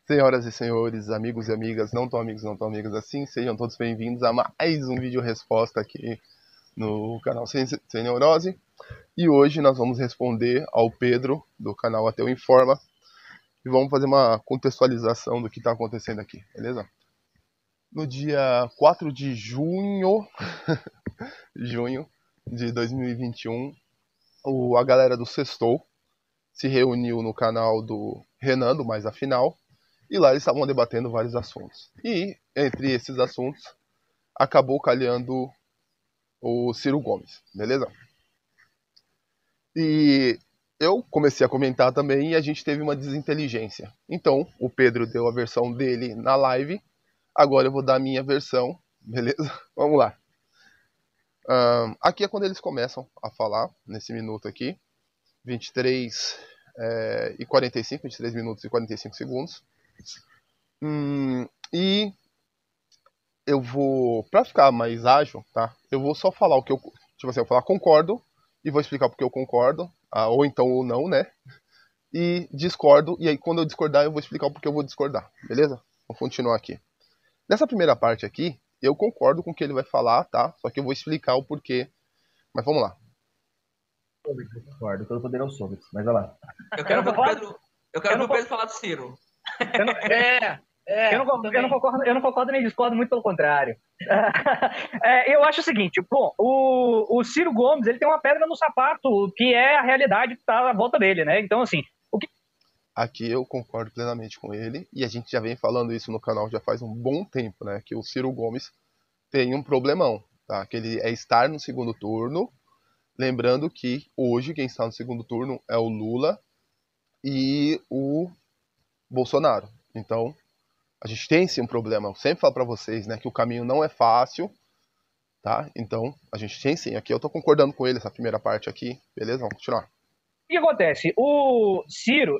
Senhoras e senhores, amigos e amigas, não tão amigos, não tão amigas assim, sejam todos bem-vindos a mais um vídeo resposta aqui no canal Sem Neurose. E hoje nós vamos responder ao Pedro, do canal Ateu Informa, e vamos fazer uma contextualização do que está acontecendo aqui, beleza? No dia 4 de junho, junho de 2021, a galera do Sextou se reuniu no canal do Renan, do Mais Afinal, e lá eles estavam debatendo vários assuntos. E, entre esses assuntos, acabou calhando o Ciro Gomes, beleza? E eu comecei a comentar também e a gente teve uma desinteligência. Então, o Pedro deu a versão dele na live, agora eu vou dar a minha versão, beleza? Vamos lá. Aqui é quando eles começam a falar, nesse minuto aqui, 23 e 45, 23 minutos e 45 segundos. E eu vou, pra ficar mais ágil, tá? Eu vou só falar o que eu, tipo assim, eu vou falar concordo e vou explicar porque eu concordo, ou então ou não, né? E discordo, e aí quando eu discordar eu vou explicar o porquê eu vou discordar, beleza? Vamos continuar aqui. Nessa primeira parte aqui, eu concordo com o que ele vai falar, tá? Só que eu vou explicar o porquê. Mas vamos lá. Eu concordo, todo poder aos soviets, mas vai lá. Eu quero ver o Pedro falar do Ciro. Eu não concordo nem discordo, muito pelo contrário. Eu acho o seguinte, bom, o Ciro Gomes, ele tem uma pedra no sapato, que é a realidade que está à volta dele, né? Então, assim, Aqui eu concordo plenamente com ele, e a gente já vem falando isso no canal já faz um bom tempo, né? Que o Ciro Gomes tem um problemão, tá? Que ele é estar no segundo turno. Lembrando que hoje quem está no segundo turno é o Lula e o Bolsonaro. Então, a gente tem sim um problema. Eu sempre falo para vocês, né, que o caminho não é fácil, tá? Então, a gente tem sim. Aqui eu tô concordando com ele, essa primeira parte aqui. Beleza? Vamos continuar. O que acontece? O Ciro,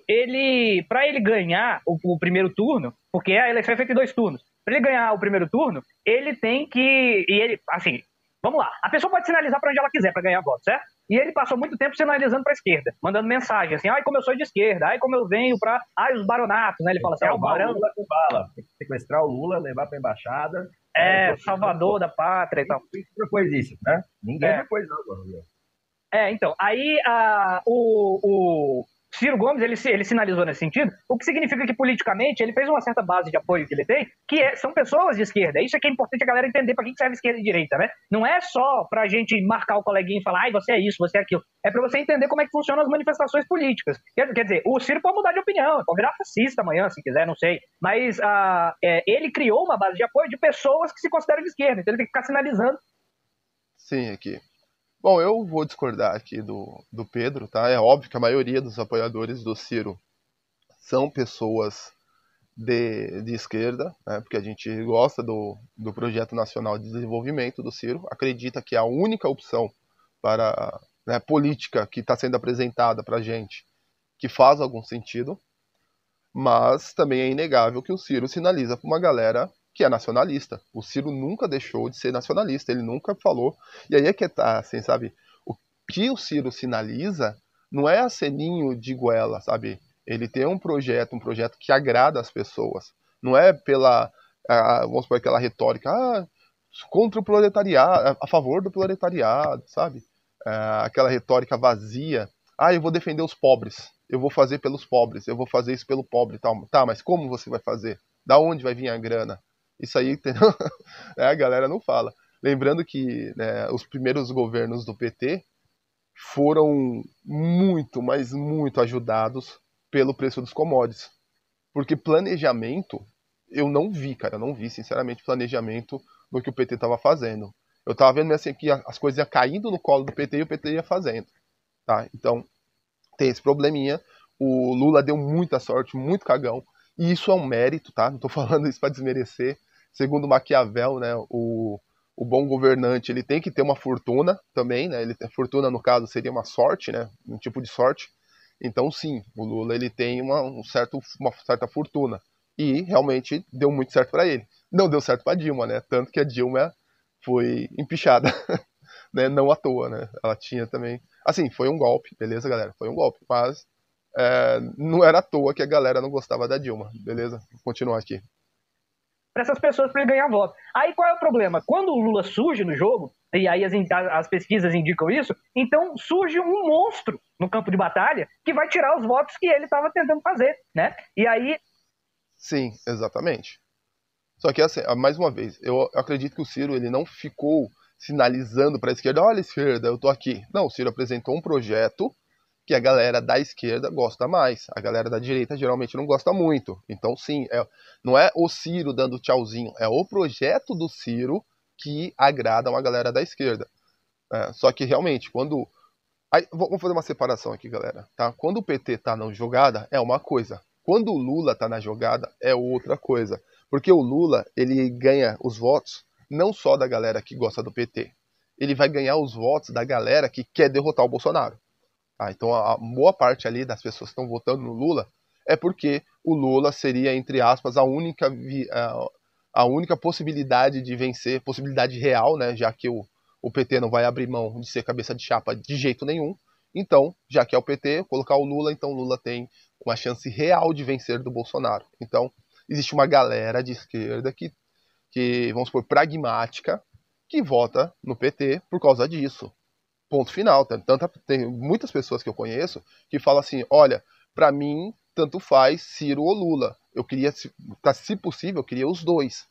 para ele ganhar o primeiro turno, porque a eleição é feita em 2 turnos, para ele ganhar o primeiro turno, ele tem que, assim, vamos lá, a pessoa pode sinalizar para onde ela quiser para ganhar voto, certo? E ele passou muito tempo sinalizando para a esquerda, mandando mensagem assim, ai como eu sou de esquerda, ai como eu venho para, ai os baronatos, né? Ele fala assim, o barão, Lula com bala, tem que sequestrar o Lula, levar para embaixada. Salvador da pátria e tal. Quem propôs isso, né? Ninguém propôs nada. Então, aí o Ciro Gomes, ele sinalizou nesse sentido, o que significa que politicamente ele fez uma certa base de apoio que ele tem, são pessoas de esquerda. Isso é que é importante a galera entender para que serve esquerda e direita, né? Não é só pra gente marcar o coleguinha e falar, ai, você é isso, você é aquilo. É pra você entender como é que funcionam as manifestações políticas. Quer dizer, o Ciro pode mudar de opinião, pode virar fascista amanhã, se quiser, não sei. Mas ele criou uma base de apoio de pessoas que se consideram de esquerda, então ele tem que ficar sinalizando. Sim, aqui. Bom, eu vou discordar aqui do Pedro, tá? É óbvio que a maioria dos apoiadores do Ciro são pessoas de esquerda, né? Porque a gente gosta do Projeto Nacional de Desenvolvimento do Ciro, acredita que é a única opção para, né, política que está sendo apresentada para a gente que faz algum sentido, mas também é inegável que o Ciro sinaliza para uma galera que é nacionalista. O Ciro nunca deixou de ser nacionalista, ele nunca falou. E aí é que tá, assim, sabe? O que o Ciro sinaliza não é aceninho de goela, sabe? Ele tem um projeto que agrada as pessoas. Não é pela, vamos supor, aquela retórica, contra o proletariado, a favor do proletariado, sabe? Aquela retórica vazia. Eu vou defender os pobres, eu vou fazer pelos pobres, eu vou fazer isso pelo pobre e tal. Tá, mas como você vai fazer? Da onde vai vir a grana? Isso aí, a galera não fala. Lembrando que, né, os primeiros governos do PT foram muito, mas muito ajudados pelo preço dos commodities. Porque planejamento, eu não vi, cara, eu não vi, sinceramente, planejamento no que o PT estava fazendo. Eu tava vendo assim que as coisas iam caindo no colo do PT e o PT ia fazendo. Tá? Então, tem esse probleminha. O Lula deu muita sorte, muito cagão. E isso é um mérito, tá? Não tô falando isso para desmerecer. Segundo Maquiavel, né, o bom governante, ele tem que ter uma fortuna também, né? Fortuna, no caso, seria uma sorte, né? Um tipo de sorte. Então, sim, o Lula, ele tem uma certa fortuna. E, realmente, deu muito certo para ele. Não deu certo para Dilma, né? Tanto que a Dilma foi empichada, né? Não à toa, né? Ela tinha também... Assim, foi um golpe, beleza, galera? Foi um golpe, mas não era à toa que a galera não gostava da Dilma, beleza? Vou continuar aqui. Para essas pessoas, para ele ganhar voto. Aí qual é o problema? Quando o Lula surge no jogo, e aí as pesquisas indicam isso, então surge um monstro no campo de batalha que vai tirar os votos que ele estava tentando fazer, né? E aí... Sim, exatamente. Só que, assim, mais uma vez, eu acredito que o Ciro ele não ficou sinalizando para a esquerda, olha, esquerda, eu tô aqui. Não, o Ciro apresentou um projeto que a galera da esquerda gosta mais. A galera da direita geralmente não gosta muito. Então, sim, não é o Ciro dando tchauzinho, é o projeto do Ciro que agrada uma galera da esquerda. Só que, realmente, quando... Aí, vamos fazer uma separação aqui, galera. Tá? Quando o PT tá na jogada, é uma coisa. Quando o Lula tá na jogada, é outra coisa. Porque o Lula, ele ganha os votos não só da galera que gosta do PT. Ele vai ganhar os votos da galera que quer derrotar o Bolsonaro. Então a boa parte ali das pessoas que estão votando no Lula é porque o Lula seria, entre aspas, a única possibilidade de vencer, possibilidade real, né, já que o PT não vai abrir mão de ser cabeça de chapa de jeito nenhum. Então, já que é o PT, colocar o Lula, então o Lula tem uma chance real de vencer do Bolsonaro. Então, existe uma galera de esquerda que vamos supor, pragmática, que vota no PT por causa disso. Ponto final. Tem muitas pessoas que eu conheço que falam assim, olha, para mim, tanto faz Ciro ou Lula. Eu queria, se possível, eu queria os dois.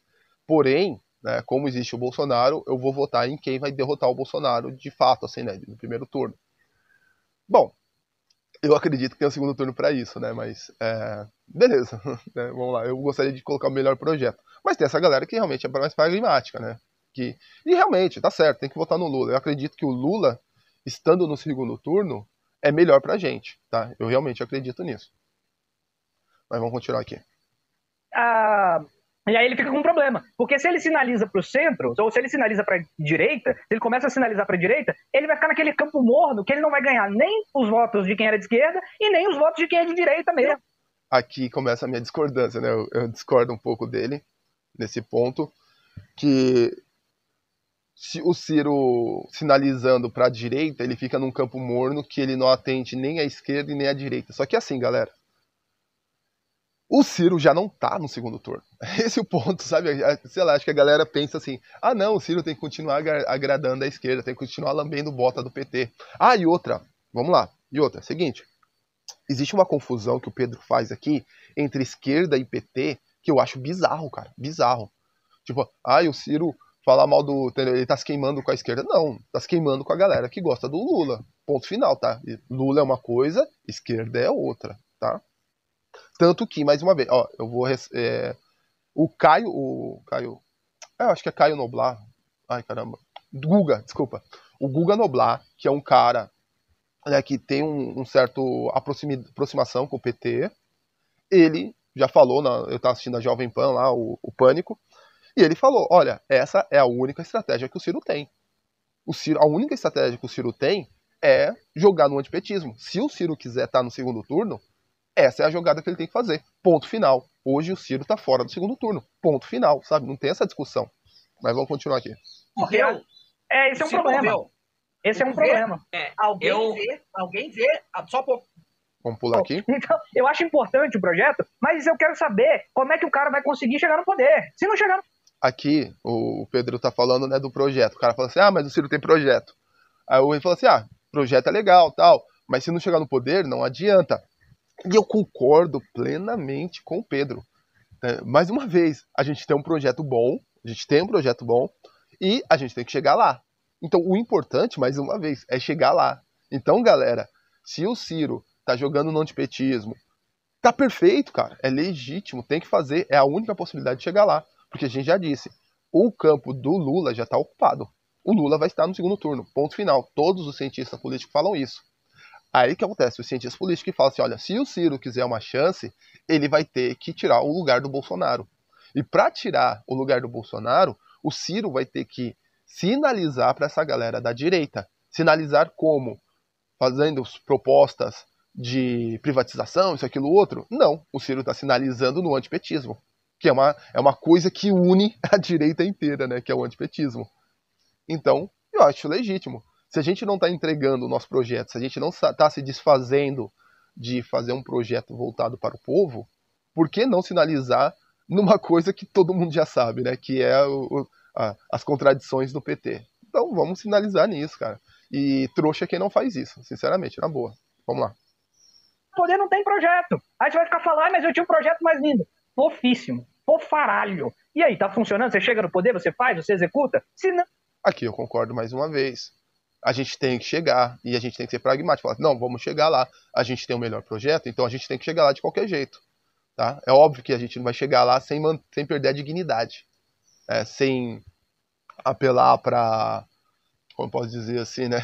Porém, né, como existe o Bolsonaro, eu vou votar em quem vai derrotar o Bolsonaro de fato, assim, né, no primeiro turno. Bom, eu acredito que tem um segundo turno para isso, né, mas beleza, né, vamos lá, eu gostaria de colocar o melhor projeto. Mas tem essa galera que realmente é mais pragmática, né, e realmente, tá certo, tem que votar no Lula. Eu acredito que o Lula, estando no segundo turno, é melhor pra gente, tá? Eu realmente acredito nisso. Mas vamos continuar aqui. E aí ele fica com um problema, porque se ele sinaliza para o centro, ou se ele sinaliza para a direita, se ele começa a sinalizar para a direita, ele vai ficar naquele campo morno que ele não vai ganhar nem os votos de quem era de esquerda e nem os votos de quem é de direita mesmo. Aqui começa a minha discordância, né? Eu discordo um pouco dele, nesse ponto, que se o Ciro sinalizando para a direita, ele fica num campo morno que ele não atende nem à esquerda e nem à direita. Só que assim, galera, o Ciro já não tá no segundo turno. Esse é o ponto, sabe? Sei lá, acho que a galera pensa assim, ah não, o Ciro tem que continuar agradando a esquerda, tem que continuar lambendo bota do PT. Ah, e outra, vamos lá, seguinte, existe uma confusão que o Pedro faz aqui entre esquerda e PT que eu acho bizarro, cara, bizarro. Tipo, o Ciro falar mal ele tá se queimando com a esquerda. Não, tá se queimando com a galera que gosta do Lula. Ponto final, tá? Lula é uma coisa, esquerda é outra, tá? Tanto que, mais uma vez, ó, eu vou... o Caio... eu acho que é Caio Noblar. Ai, caramba. Guga, desculpa. O Guga Noblar, que é um cara, né, que tem um certo aproximação com o PT, ele já falou, eu tava assistindo a Jovem Pan lá, o Pânico, e ele falou, olha, essa é a única estratégia que o Ciro tem. A única estratégia que o Ciro tem é jogar no antipetismo. Se o Ciro quiser estar no segundo turno, essa é a jogada que ele tem que fazer. Ponto final. Hoje o Ciro tá fora do segundo turno. Ponto final, sabe? Não tem essa discussão. Mas vamos continuar aqui. Morreu. Esse é um problema. Esse é um problema. Alguém vê, só por... Vamos pular aqui. Então, eu acho importante o projeto, mas eu quero saber como é que o cara vai conseguir chegar no poder. Se não chegar no... Aqui, o Pedro tá falando, né, do projeto. O cara fala assim, mas o Ciro tem projeto. Aí o rei fala assim, projeto é legal, tal, mas se não chegar no poder, não adianta. E eu concordo plenamente com o Pedro. Mais uma vez, a gente tem um projeto bom, e a gente tem que chegar lá. Então, o importante, mais uma vez, é chegar lá. Então, galera, se o Ciro tá jogando no antipetismo, tá perfeito, cara, é legítimo, tem que fazer, é a única possibilidade de chegar lá. Porque a gente já disse, o campo do Lula já está ocupado. O Lula vai estar no segundo turno, ponto final. Todos os cientistas políticos falam isso. Aí o que acontece? Os cientistas políticos falam assim, olha, se o Ciro quiser uma chance, ele vai ter que tirar o lugar do Bolsonaro. E para tirar o lugar do Bolsonaro, o Ciro vai ter que sinalizar para essa galera da direita. Sinalizar como? Fazendo propostas de privatização, isso, aquilo, outro? Não, o Ciro está sinalizando no antipetismo. Que é uma coisa que une a direita inteira, né? Que é o antipetismo. Então, eu acho legítimo. Se a gente não está entregando o nosso projeto, se a gente não está se desfazendo de fazer um projeto voltado para o povo, por que não sinalizar numa coisa que todo mundo já sabe, né? Que é as contradições do PT. Então vamos sinalizar nisso, cara. E trouxa é quem não faz isso, sinceramente, na boa. Vamos lá. O poder não tem projeto. Aí você vai ficar falando, mas eu tinha um projeto mais lindo. Fofíssimo. Fofaralho. E aí, tá funcionando? Você chega no poder, você faz, você executa? Se não... Aqui eu concordo mais uma vez. A gente tem que chegar e a gente tem que ser pragmático. Falar, não, vamos chegar lá. A gente tem o melhor projeto, então a gente tem que chegar lá de qualquer jeito. Tá? É óbvio que a gente não vai chegar lá sem perder a dignidade. Sem apelar para, como posso dizer assim, né?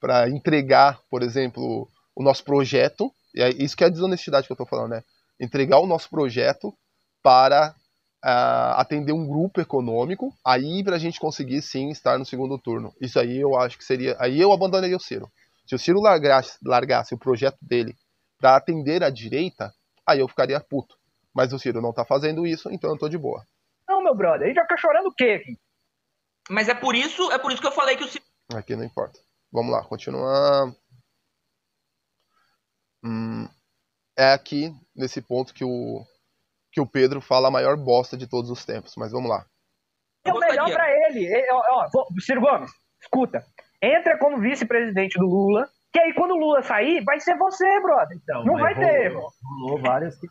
Para entregar, por exemplo, o nosso projeto. E é isso que é a desonestidade que eu estou falando, né? Entregar o nosso projeto para atender um grupo econômico, aí para a gente conseguir sim estar no segundo turno. Isso aí eu acho que seria. Aí eu abandonaria o Ciro. Se o Ciro largasse o projeto dele para atender a direita, aí eu ficaria puto. Mas o Ciro não tá fazendo isso, então eu tô de boa. Não, meu brother, a gente vai ficar chorando o quê aqui? Mas é por isso que eu falei que o Ciro... Aqui não importa. Vamos lá, continuar. É aqui, nesse ponto, que o Pedro fala a maior bosta de todos os tempos. Mas vamos lá. É o melhor pra ele. Ciro Gomes, escuta. Entra como vice-presidente do Lula, que aí quando o Lula sair, vai ser você, brother. Então, não vai ter erro. Rolou várias que...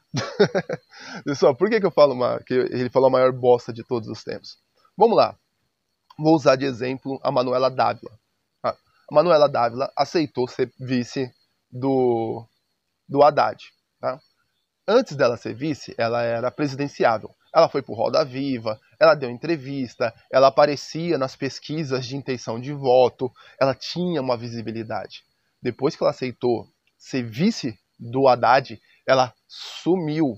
Pessoal, por que eu falo que ele falou a maior bosta de todos os tempos? Vamos lá. Vou usar de exemplo a Manuela Dávila. A Manuela Dávila aceitou ser vice do Haddad. Tá? Antes dela ser vice, ela era presidenciável. Ela foi pro Roda Viva, ela deu entrevista, ela aparecia nas pesquisas de intenção de voto, ela tinha uma visibilidade. Depois que ela aceitou ser vice do Haddad, ela sumiu.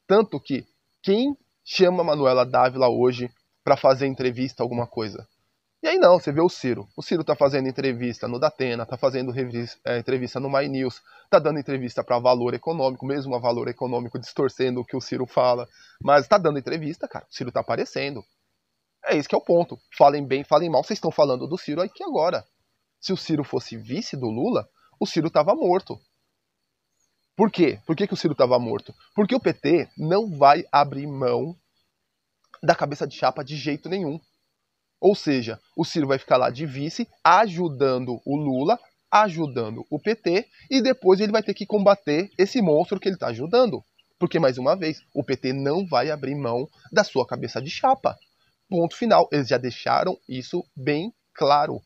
Tanto que quem chama a Manuela Dávila hoje para fazer entrevista, alguma coisa? E aí não, você vê o Ciro. O Ciro tá fazendo entrevista no Datena, tá fazendo entrevista no My News, tá dando entrevista para Valor Econômico, mesmo a Valor Econômico distorcendo o que o Ciro fala. Mas tá dando entrevista, cara. O Ciro tá aparecendo. É esse que é o ponto. Falem bem, falem mal, vocês estão falando do Ciro aqui agora. Se o Ciro fosse vice do Lula, o Ciro tava morto. Por quê? Por que o Ciro tava morto? Porque o PT não vai abrir mão da cabeça de chapa de jeito nenhum. Ou seja, o Ciro vai ficar lá de vice, ajudando o Lula, ajudando o PT, e depois ele vai ter que combater esse monstro que ele está ajudando. Porque, mais uma vez, o PT não vai abrir mão da sua cabeça de chapa. Ponto final. Eles já deixaram isso bem claro.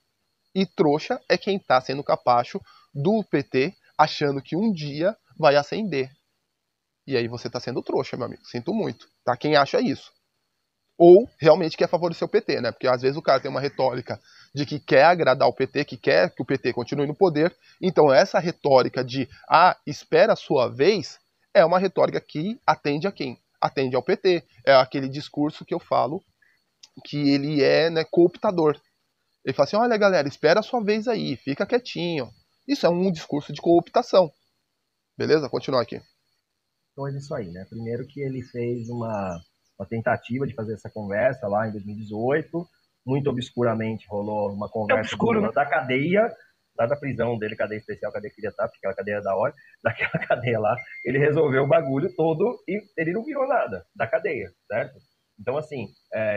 E trouxa é quem está sendo capacho do PT, achando que um dia vai ascender. E aí você está sendo trouxa, meu amigo. Sinto muito. Tá? Quem acha isso? Ou realmente quer favorecer o PT, né? Porque às vezes o cara tem uma retórica de que quer agradar o PT, que quer que o PT continue no poder. Então essa retórica de, espera a sua vez, é uma retórica que atende a quem? Atende ao PT. É aquele discurso que eu falo que ele é, né, cooptador. Ele fala assim, olha galera, espera a sua vez aí, fica quietinho. Isso é um discurso de cooptação. Beleza? Continuar aqui. Então é isso aí, né? Primeiro que ele fez uma tentativa de fazer essa conversa lá em 2018, muito obscuramente rolou uma conversa da cadeia, lá da prisão dele, cadeia especial, cadeia que ele tá, porque aquela cadeia da hora, daquela cadeia lá, ele resolveu o bagulho todo e ele não virou nada da cadeia, certo? Então, assim,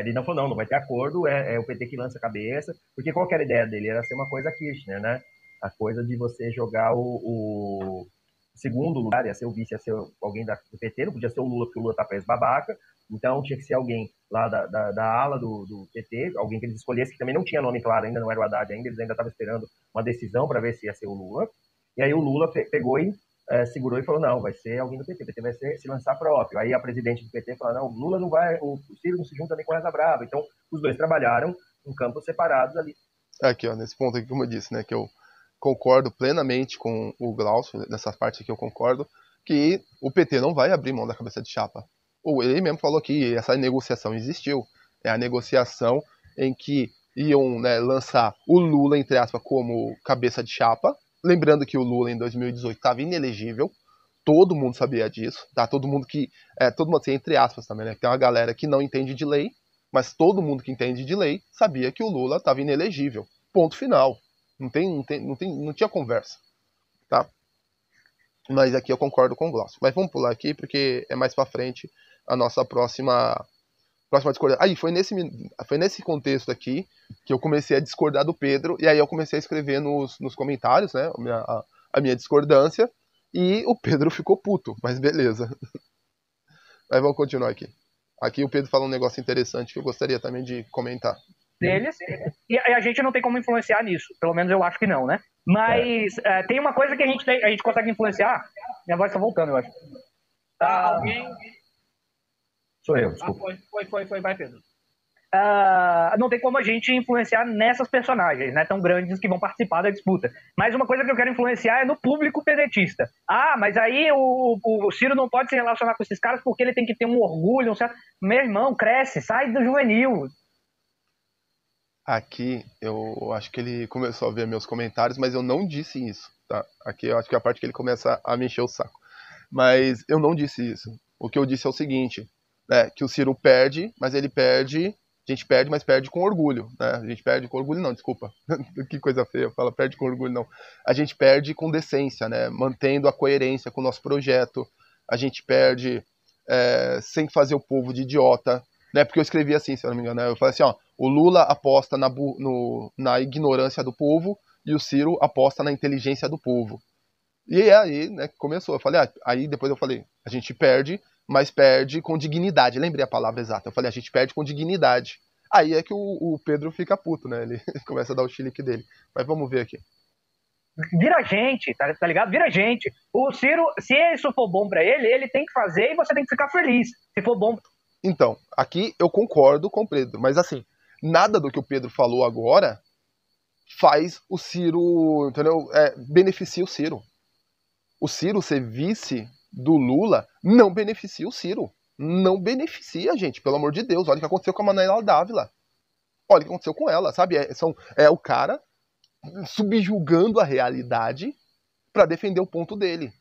ele não falou, não vai ter acordo, é o PT que lança a cabeça, porque qual que era a ideia dele? Era ser uma coisa Kirchner, né? A coisa de você jogar o segundo lugar, ia ser o vice, ia ser alguém do PT, não podia ser o Lula, porque o Lula tá preso babaca, então tinha que ser alguém lá da ala do PT, alguém que eles escolhessem, que também não tinha nome claro, ainda não era o Haddad ainda, eles ainda estavam esperando uma decisão para ver se ia ser o Lula. E aí o Lula pegou e segurou e falou, não, vai ser alguém do PT, o PT vai se lançar próprio. Aí a presidente do PT falou, não, o Lula não vai, o Ciro não se junta nem com a Reza Brava. Então os dois trabalharam em campos separados ali. Aqui, ó, nesse ponto aqui, como eu disse, né, que eu concordo plenamente com o Glaucio, nessa parte aqui eu concordo, que o PT não vai abrir mão da cabeça de chapa. Ou ele mesmo falou que essa negociação existiu. É a negociação em que iam, né, lançar o Lula, entre aspas, como cabeça de chapa. Lembrando que o Lula em 2018 estava inelegível. Todo mundo sabia disso. Tá? Todo mundo que. Todo mundo assim, entre aspas também, né? Tem uma galera que não entende de lei, mas todo mundo que entende de lei sabia que o Lula estava inelegível. Ponto final. Não tinha conversa. Tá? Mas aqui eu concordo com o Glaucio. Mas vamos pular aqui, porque é mais pra frente a nossa próxima discordância. Aí, foi nesse contexto aqui que eu comecei a discordar do Pedro, e aí eu comecei a escrever nos comentários, né, a minha discordância, e o Pedro ficou puto, mas beleza. Mas vamos continuar aqui. Aqui o Pedro fala um negócio interessante que eu gostaria também de comentar. Deles, e a gente não tem como influenciar nisso, pelo menos eu acho que não, né? Mas tem uma coisa que a gente consegue influenciar. Minha voz tá voltando, eu acho. Alguém? Sou eu, desculpa. Foi, vai, Pedro. Não tem como a gente influenciar nessas personagens, né, tão grandes que vão participar da disputa. Mas uma coisa que eu quero influenciar é no público pedetista. Mas aí o Ciro não pode se relacionar com esses caras porque ele tem que ter um orgulho, Meu irmão, cresce, sai do juvenil. Aqui, eu acho que ele começou a ver meus comentários, mas eu não disse isso, tá? Aqui eu acho que é a parte que ele começa a me encher o saco. Mas eu não disse isso. O que eu disse é o seguinte, né, que o Ciro perde, mas ele perde... A gente perde, mas perde com orgulho, né? A gente perde com orgulho não, desculpa. Que coisa feia, fala perde com orgulho não. A gente perde com decência, né? Mantendo a coerência com o nosso projeto. A gente perde sem fazer o povo de idiota, né? Porque eu escrevi assim, se eu não me engano, né? Eu falei assim, ó, o Lula aposta na ignorância do povo e o Ciro aposta na inteligência do povo. E aí, né, começou. Eu falei, aí depois eu falei, a gente perde, mas perde com dignidade. Lembrei a palavra exata. Eu falei, a gente perde com dignidade. Aí é que o Pedro fica puto, né? Ele começa a dar o chilique dele. Mas vamos ver aqui. Vira gente, tá ligado? Vira gente. O Ciro, se isso for bom pra ele tem que fazer e você tem que ficar feliz. Se for bom. Então, aqui eu concordo com o Pedro. Mas assim, nada do que o Pedro falou agora faz o Ciro, entendeu? Beneficia o Ciro. O Ciro ser vice do Lula não beneficia o Ciro. Não beneficia, gente, pelo amor de Deus. Olha o que aconteceu com a Manuela Dávila. Olha o que aconteceu com ela, sabe? É o cara subjugando a realidade para defender o ponto dele.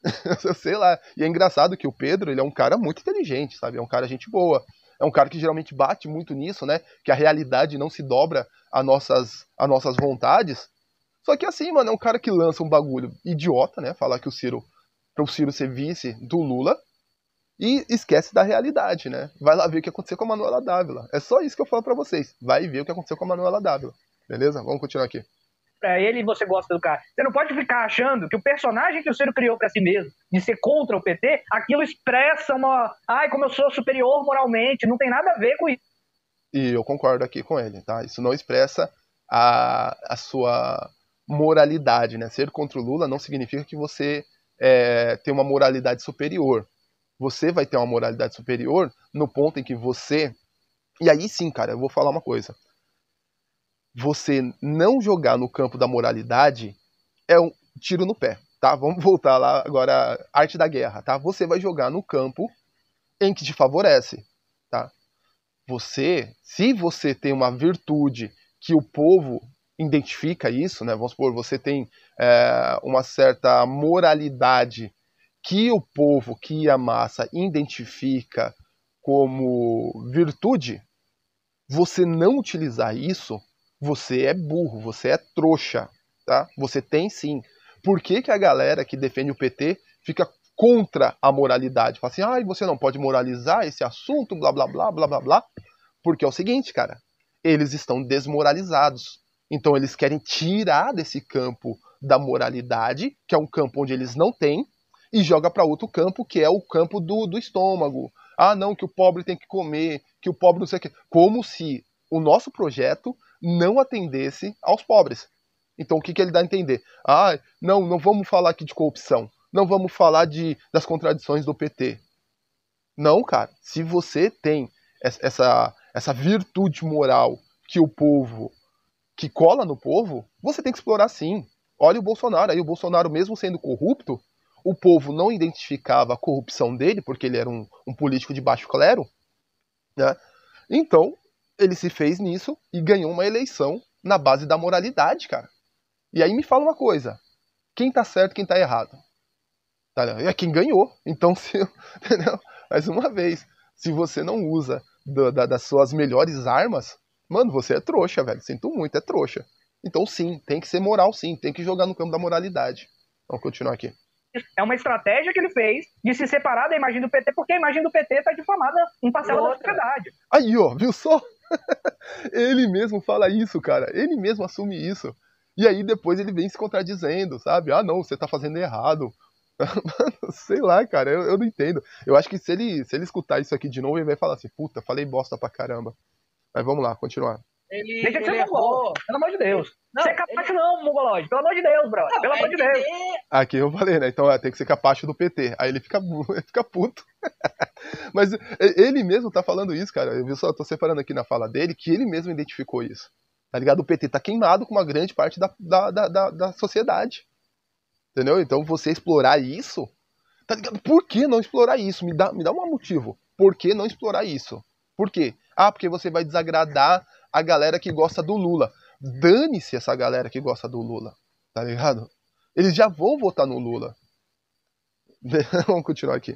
Sei lá. E é engraçado que o Pedro, ele é um cara muito inteligente, sabe? É um cara gente boa. É um cara que geralmente bate muito nisso, né? Que a realidade não se dobra a nossas vontades. Só que assim, mano, é um cara que lança um bagulho idiota, né? Falar que para o Ciro ser vice do Lula e esquece da realidade, né? Vai lá ver o que aconteceu com a Manuela Dávila. É só isso que eu falo pra vocês. Vai ver o que aconteceu com a Manuela Dávila. Beleza? Vamos continuar aqui. Pra ele, você gosta do cara. Você não pode ficar achando que o personagem que o Ciro criou pra si mesmo, de ser contra o PT, aquilo expressa como eu sou superior moralmente. Não tem nada a ver com isso. E eu concordo aqui com ele, tá? Isso não expressa a sua moralidade, né? Ser contra o Lula não significa que você tem uma moralidade superior. Você vai ter uma moralidade superior no ponto em que você... E aí sim, cara, eu vou falar uma coisa. Você não jogar no campo da moralidade é um tiro no pé, tá? Vamos voltar lá agora, arte da guerra, tá? Você vai jogar no campo em que te favorece, tá? Se você tem uma virtude que o povo identifica isso, né? Vamos supor, você tem uma certa moralidade que o povo, que a massa identifica como virtude, você não utilizar isso, você é burro, você é trouxa, tá? Você tem sim. Por que a galera que defende o PT fica contra a moralidade? Fala assim, você não pode moralizar esse assunto, blá, blá, blá, blá, blá, blá. Porque é o seguinte, cara, eles estão desmoralizados. Então eles querem tirar desse campo da moralidade, que é um campo onde eles não têm, e joga para outro campo, que é o campo do estômago. Não, que o pobre tem que comer, que o pobre não sei o quê. Como se o nosso projeto não atendesse aos pobres. Então o que ele dá a entender? Não vamos falar aqui de corrupção. Não vamos falar das contradições do PT. Não, cara. Se você tem essa virtude moral que cola no povo, você tem que explorar sim. Olha o Bolsonaro. Aí o Bolsonaro, mesmo sendo corrupto, o povo não identificava a corrupção dele, porque ele era um político de baixo clero, né? Então, ele se fez nisso e ganhou uma eleição na base da moralidade, cara. E aí me fala uma coisa, quem tá certo e quem tá errado? É quem ganhou. Então, entendeu? Mais uma vez, se você não usa das suas melhores armas, mano, você é trouxa, velho. Sinto muito, é trouxa. Então sim, tem que ser moral sim, tem que jogar no campo da moralidade. Vamos continuar aqui. É uma estratégia que ele fez de se separar da imagem do PT, porque a imagem do PT está difamada em parcela da sociedade. Aí, ó, viu só? Ele mesmo fala isso, cara. Ele mesmo assume isso. E aí depois ele vem se contradizendo, sabe? Ah, não, você tá fazendo errado. Sei lá, cara, eu não entendo. Eu acho que se ele escutar isso aqui de novo, ele vai falar assim, puta, falei bosta pra caramba. Mas vamos lá, continuar. Deixa de ser mongol, pelo amor de Deus. Não, você é capacho não, mongolóide. Pelo amor de Deus, brother. Não, pelo amor de Deus. Aqui eu falei, né? Então tem que ser capacho do PT. Aí ele fica puto. Mas ele mesmo tá falando isso, cara. Eu só tô separando aqui na fala dele que ele mesmo identificou isso. Tá ligado? O PT tá queimado com uma grande parte da sociedade. Entendeu? Então você explorar isso, tá ligado? Por que não explorar isso? Me dá um motivo. Por que não explorar isso? Por quê? Ah, porque você vai desagradar a galera que gosta do Lula. Dane-se essa galera que gosta do Lula. Tá ligado? Eles já vão votar no Lula. Vamos continuar aqui.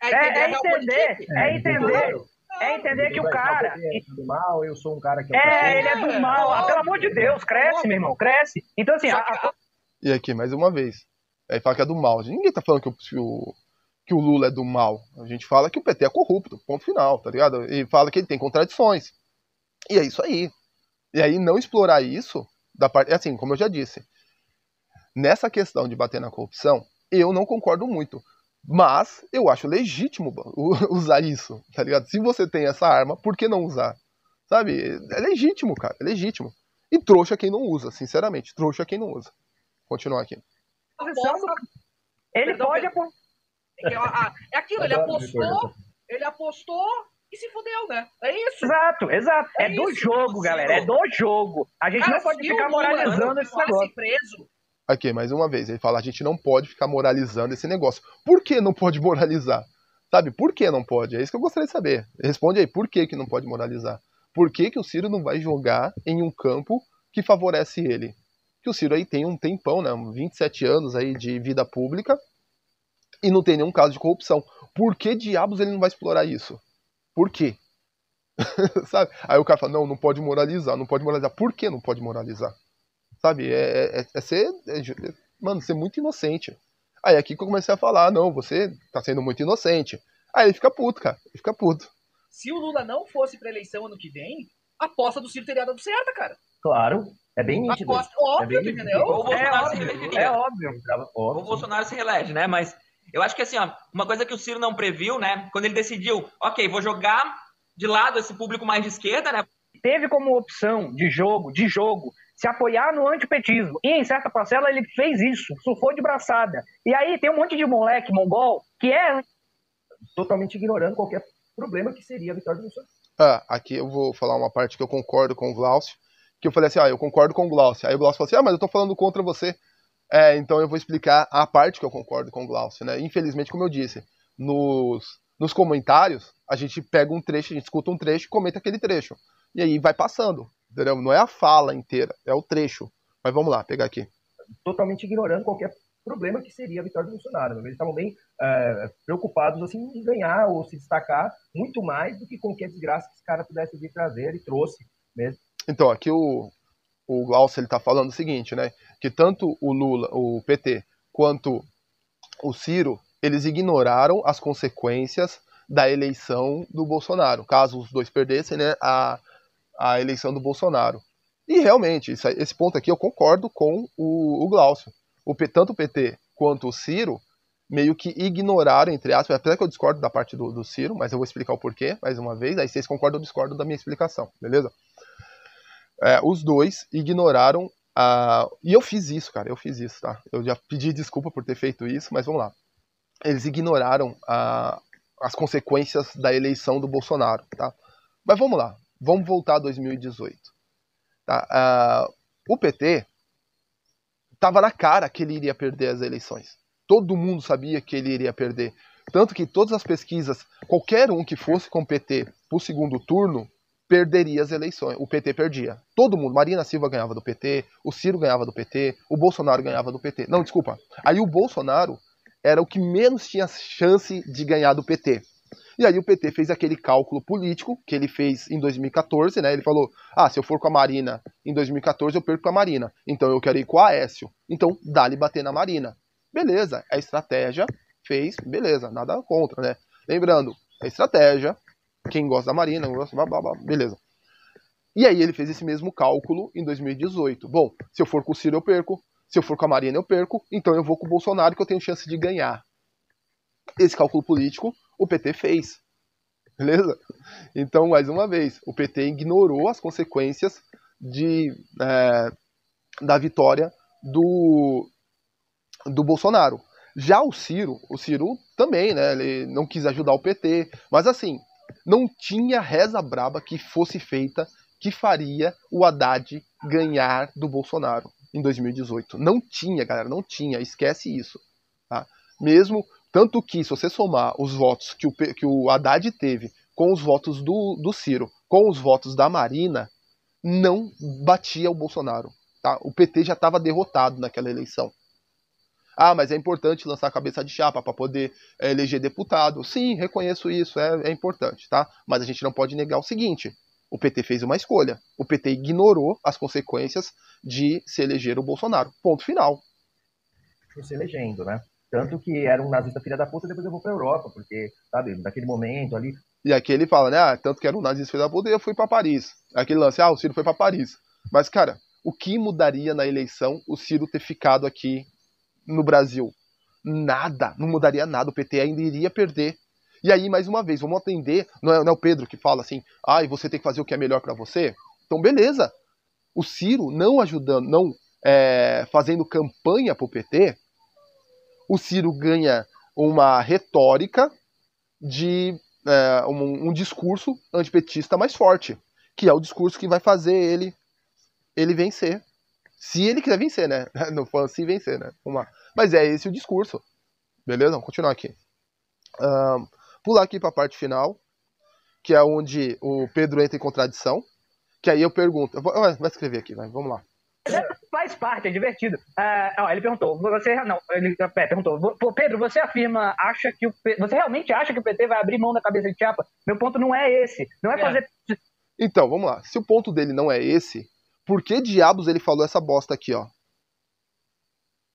É entender que o cara... É do mal, eu sou um cara que... ele é do mal. Ah, pelo amor de Deus, cresce, meu irmão, cresce. Então assim... E aqui, mais uma vez. Aí fala que é do mal. Ninguém tá falando que o Lula é do mal. A gente fala que o PT é corrupto, ponto final, tá ligado? E fala que ele tem contradições. E é isso aí. E aí não explorar isso, da parte, assim, como eu já disse, nessa questão de bater na corrupção, eu não concordo muito. Mas eu acho legítimo usar isso, tá ligado? Se você tem essa arma, por que não usar? Sabe? É legítimo, cara, é legítimo. E trouxa quem não usa, sinceramente. Trouxa quem não usa. Continuar aqui. Ele pode... É aquilo, ele apostou e se fudeu, né? É isso. Exato. É do jogo, galera. É do jogo. A gente não pode ficar moralizando esse negócio. Preso. Aqui, mais uma vez, ele fala, a gente não pode ficar moralizando esse negócio. Por que não pode moralizar? Sabe, por que não pode? É isso que eu gostaria de saber. Responde aí, por que não pode moralizar? Por que o Ciro não vai jogar em um campo que favorece ele? Que o Ciro aí tem um tempão, né, 27 anos aí de vida pública e não tem nenhum caso de corrupção. Por que diabos ele não vai explorar isso? Por quê? Sabe? Aí o cara fala, não pode moralizar, não pode moralizar. Por que não pode moralizar? Sabe? Mano, ser muito inocente. Aí aqui que eu comecei a falar, não, você tá sendo muito inocente. Aí ele fica puto, cara. Ele fica puto. Se o Lula não fosse pra eleição ano que vem, a aposta do Ciro teria dado certa, cara. Claro. É bem nítido. Óbvio, entendeu? Ou o Bolsonaro se reelegeria. É óbvio. Ou o Bolsonaro se reelege, né? Mas eu acho que assim, ó, uma coisa que o Ciro não previu, né? Quando ele decidiu, ok, vou jogar de lado esse público mais de esquerda, né? Teve como opção de jogo, se apoiar no antipetismo. E em certa parcela ele fez isso, surfou de braçada. E aí tem um monte de moleque mongol que é totalmente ignorando qualquer problema que seria a vitória do Bolsonaro. Aqui eu vou falar uma parte que eu concordo com o Glaucio. Que eu falei assim, eu concordo com o Glaucio. Aí o Glaucio falou assim, mas eu tô falando contra você. Então eu vou explicar a parte que eu concordo com o Glaucio, né? Infelizmente, como eu disse, nos comentários, a gente pega um trecho, a gente escuta um trecho e comenta aquele trecho. E aí vai passando, entendeu? Não é a fala inteira, é o trecho. Mas vamos lá, pegar aqui. Totalmente ignorando qualquer problema que seria a vitória do Bolsonaro. Eles estavam bem preocupados assim, em ganhar ou se destacar muito mais do que qualquer desgraça que esse cara pudesse vir trazer e trouxe mesmo. Então, aqui o Glaucio ele tá falando o seguinte, né? Que tanto o Lula, o PT, quanto o Ciro, eles ignoraram as consequências da eleição do Bolsonaro. Caso os dois perdessem, né, a eleição do Bolsonaro. E realmente, esse ponto aqui eu concordo com o Glaucio. Tanto o PT quanto o Ciro meio que ignoraram, entre aspas, até que eu discordo da parte do Ciro, mas eu vou explicar o porquê, mais uma vez. Aí vocês concordam ou discordam da minha explicação, beleza? Os dois ignoraram e eu fiz isso, cara, tá? Eu já pedi desculpa por ter feito isso, mas vamos lá. Eles ignoraram as consequências da eleição do Bolsonaro, tá? Mas vamos lá, vamos voltar a 2018. Tá? O PT tava na cara que ele iria perder as eleições. Todo mundo sabia que ele iria perder. Tanto que todas as pesquisas, qualquer um que fosse com o PT pro segundo turno, perderia as eleições. O PT perdia. Todo mundo. Marina Silva ganhava do PT, o Ciro ganhava do PT, o Bolsonaro ganhava do PT. Não, desculpa. Aí o Bolsonaro era o que menos tinha chance de ganhar do PT. E aí o PT fez aquele cálculo político que ele fez em 2014, né? Ele falou, se eu for com a Marina em 2014, eu perco com a Marina. Então eu quero ir com o Aécio. Então dá-lhe bater na Marina. Beleza, a estratégia fez, beleza, nada contra, né? Lembrando, a estratégia, quem gosta da Marina, gosta, blá, blá, blá, beleza. E aí ele fez esse mesmo cálculo em 2018. Bom, se eu for com o Ciro eu perco, se eu for com a Marina eu perco, então eu vou com o Bolsonaro que eu tenho chance de ganhar. Esse cálculo político o PT fez. Beleza? Então, mais uma vez, o PT ignorou as consequências da vitória do Bolsonaro. Já o Ciro também, né? Ele não quis ajudar o PT, mas assim, não tinha reza braba que fosse feita que faria o Haddad ganhar do Bolsonaro em 2018. Não tinha, galera, não tinha. Esquece isso. Tá? Mesmo, tanto que, se você somar os votos que o Haddad teve com os votos do Ciro, com os votos da Marina, não batia o Bolsonaro. Tá? O PT já estava derrotado naquela eleição. Ah, mas é importante lançar a cabeça de chapa para poder eleger deputado. Sim, reconheço isso, é importante, tá? Mas a gente não pode negar o seguinte, o PT fez uma escolha. O PT ignorou as consequências de se eleger o Bolsonaro. Ponto final. Foi se elegendo, né? Tanto que era um nazista filha da puta, depois eu vou pra Europa, porque, sabe, naquele momento ali... E aqui ele fala, né, tanto que era um nazista filha da puta e eu fui pra Paris. Aquele lance, o Ciro foi pra Paris. Mas, cara, o que mudaria na eleição o Ciro ter ficado aqui no Brasil? Nada, não mudaria nada, o PT ainda iria perder. E aí, mais uma vez, vamos atender, não é o Pedro que fala assim, e você tem que fazer o que é melhor pra você? Então, beleza. O Ciro não ajudando, não fazendo campanha pro PT, o Ciro ganha uma retórica de um discurso antipetista mais forte, que é o discurso que vai fazer ele vencer. Se ele quiser vencer, né? Não foi se vencer, né? Vamos lá. Mas é esse o discurso. Beleza? Vamos continuar aqui. Pular aqui para a parte final, que é onde o Pedro entra em contradição. Que aí eu pergunto... Vai escrever aqui, vai. Vamos lá. Faz parte, é divertido. Ele perguntou, perguntou, Pedro, você realmente acha que o PT vai abrir mão da cabeça de chapa? Meu ponto não é esse. Não é fazer... Então, vamos lá. Se o ponto dele não é esse, por que diabos ele falou essa bosta aqui, ó?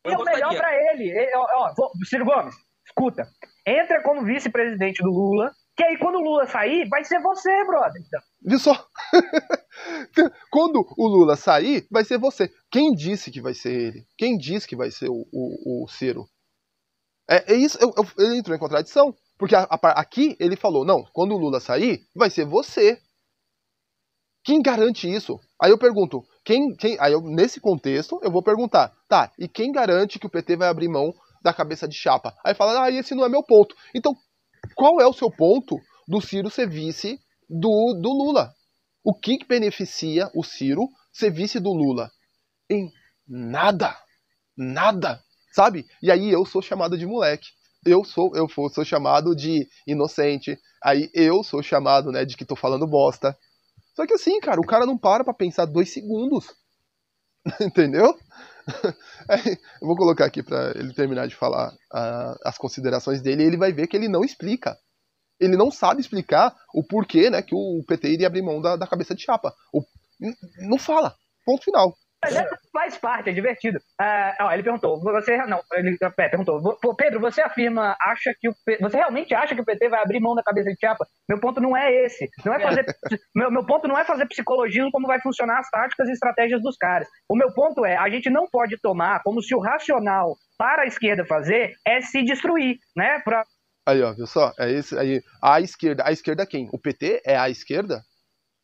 É o melhor pra ele. Ciro Gomes, escuta. Entra como vice-presidente do Lula, que aí quando o Lula sair, vai ser você, brother. Então. Viu só? Quando o Lula sair, vai ser você. Quem disse que vai ser ele? Quem disse que vai ser o Ciro? É isso, ele entrou em contradição. Porque aqui ele falou, não, quando o Lula sair, vai ser você. Quem garante isso? Aí eu pergunto, nesse contexto, eu vou perguntar, tá, e quem garante que o PT vai abrir mão da cabeça de chapa? Aí fala, esse não é meu ponto. Então, qual é o seu ponto do Ciro ser vice do Lula? O que beneficia o Ciro ser vice do Lula? Em nada. Nada. Sabe? E aí eu sou chamado de moleque. Eu sou chamado de inocente. Aí eu sou chamado, né, de que tô falando bosta. Só que assim, cara, o cara não para pra pensar 2 segundos. Entendeu? Eu vou colocar aqui pra ele terminar de falar as considerações dele e ele vai ver que ele não explica. Ele não sabe explicar o porquê, né, que o PT iria abrir mão da cabeça de chapa. Não fala. Ponto final. Faz parte, é divertido. Ele perguntou, perguntou, Pedro, você realmente acha que o PT vai abrir mão da cabeça de chapa? Meu ponto não é esse. Não é fazer, meu ponto não é fazer psicologismo como vai funcionar as táticas e estratégias dos caras. O meu ponto é, a gente não pode tomar como se o racional para a esquerda fazer é se destruir, né? Aí, ó, viu só? É isso aí. A esquerda quem? O PT é a esquerda?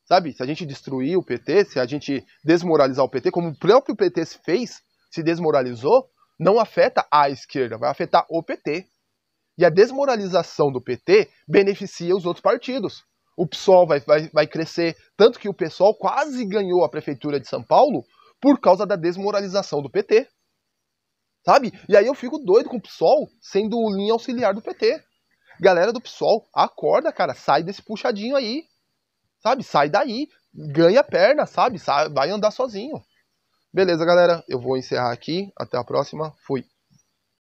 Sabe, se a gente destruir o PT, se a gente desmoralizar o PT, como o próprio PT fez, se desmoralizou, não afeta a esquerda, vai afetar o PT. E a desmoralização do PT beneficia os outros partidos. O PSOL vai crescer, tanto que o PSOL quase ganhou a prefeitura de São Paulo por causa da desmoralização do PT. Sabe? E aí eu fico doido com o PSOL sendo linha auxiliar do PT. Galera do PSOL, acorda, cara, sai desse puxadinho aí. Sabe, sai daí, ganha perna, sabe, vai andar sozinho. Beleza, galera, eu vou encerrar aqui, até a próxima, fui.